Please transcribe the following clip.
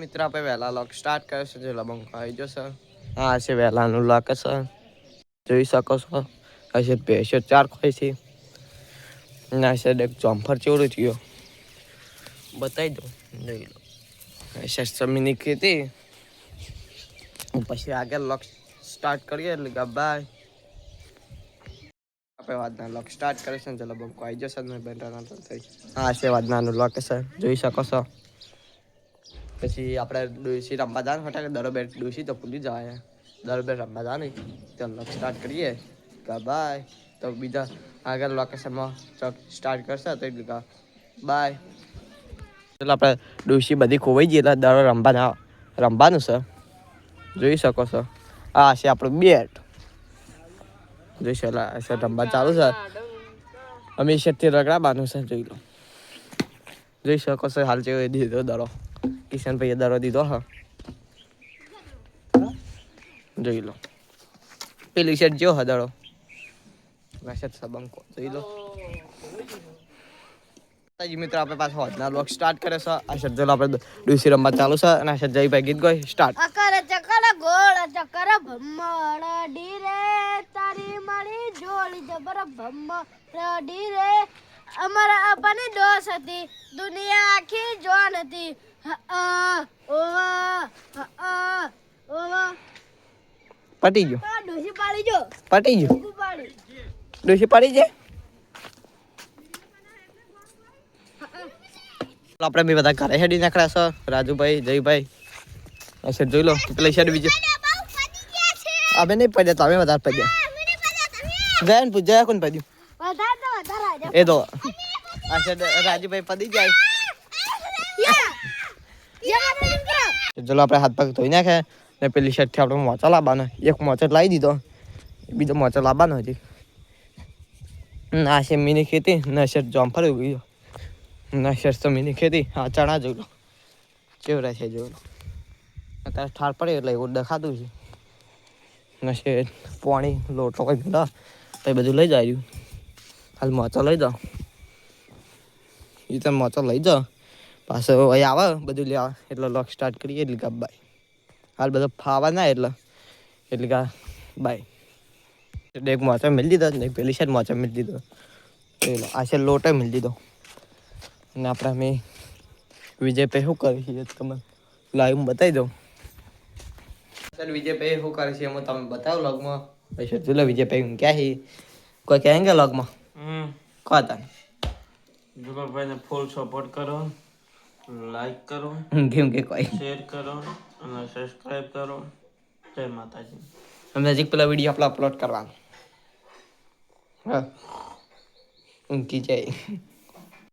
મિત્ર આપણે વહેલા લોક સ્ટાર્ટ કર્યો છે. જો લબંકો આવી જશે. હા છે વહેલાનું લોક છે, જોઈ શકો છો. હશે ભેંસો 4 ખોઈ છે. ના છે એક ચોમ્ફર ચોરું થયો બતાવી દો જોઈ લો. જમીનની ખેતી પછી આગળ લોક સ્ટાર્ટ કરીએ એટલે ગબાય આપણે વાદના લોક સ્ટાર્ટ કરે છે. ચલો બંકો આવી જશે હા વાદનાનું લોકેશન જોઈ શકો છો. પછી આપણે ડોસી રમવા જવાનું હતા કે દરોબર ડોસી તો ભૂલી જવાય દરોબર રમવા જવાનું ચાલો સ્ટાર્ટ કરીએ બાય. તો બીજા આગળ લોકેશનમાં સ્ટાર્ટ કરશે તો બાય. ચાલો આપણે ડોસી બધી ખોવાઈ ગઈ એટલે દરો રમવાનું છે જોઈ શકો છો. હા છે આપણું બેટ જોઈ રમવા ચાલુ છે. અમે થી રગડા બાંધું છે જોઈ લો. જોઈ શકો છો હાલ જેવો દીધો દડો કિશન ભાઈ દડો દીધો હ જોઈ લો. પેલી શર્ટ જો હદાળો બંકો જોઈ લો. મિત્ર આપણે પાછો હોજના લોક સ્ટાર્ટ કરે છે. આ શરજલ આપણે ડુસી રમવા ચાલુ છે અને જયભાઈ ગીત ગઈ સ્ટાર્ટ. અકર ચકર ગોળ ચકર ભમ્મળ ડી રે તારી મારી જોડી જબર ભમ્મળ રે અમારા અપની દોસ હતી દુનિયા આખી જોન હતી. પટી ગયો ડોસી પાડી જો પટી ગયો પાડી ડોસી પડી જાય. આપણે બી બધા ઘરે હેડી નાખ્યા છે. રાજુભાઈ જયભાઈ અચ્છા જોઈ લો પેલા શેડ બીજું અમે નહીં પડ્યા તમે વધારે પડ્યા ગયા ને પૂછ્યા કોણ પડ્યું એ તો અચ્છા રાજુભાઈ પડી જાય. ચલો આપણે હાથ પગ ધોઈ નાખે ને પેલી શર્ટથી આપણે મોચા લાવવાનો એક મોચો લાવી દીધો બીજો મોચો લાવવાનો હજી. ના છે મીની ખેતી ના શર્ટ જોમ્ફર ઉગી ના શર્ટ તો મીની ખેતી. હા ચણા જોઈ લો કેવડા છે જોઈ લો. અત્યારે ઠાર પડે એટલે એવું દેખાતું છે. નશે પાણી લોટો કોઈ ભેલા એ બધું લઈ જાય હાલ મોચો લઈ જાઓ એ તો મોચો લઈ જાઓ પાછો અહીં આવે બધું લેવા એટલે લોક સ્ટાર્ટ કરીએ એટલે કે બાય. હાલ બધો ફાવા ના એટલે કે બાય. એક મોચો મિલ દીધો ને પેલી સાઈડ મોચો મિલ દીધો આ છે લોટો મિલ દીધો. અને આપણે અમે વિજયભાઈ શું કરી તમે લાઈવ બતાવી દઉં. સર વિજયભાઈ શું કરે છે એમાં તમે બતાવો લગમાં પૈસા જોઈ લો. વિજયભાઈ ક્યાં છે કોઈ કહેંગે લગમાં કહો હતા જુગલભાઈને ફૂલ સપોર્ટ કરો, લાઈક કરો, કેમ કે કોઈ શેર કરો અને સબસ્ક્રાઇબ કરો. જય માતાજી. અમે હજી પેલા વિડીયો આપણે અપલોડ કરવાનો હા ઊંઘી જાય.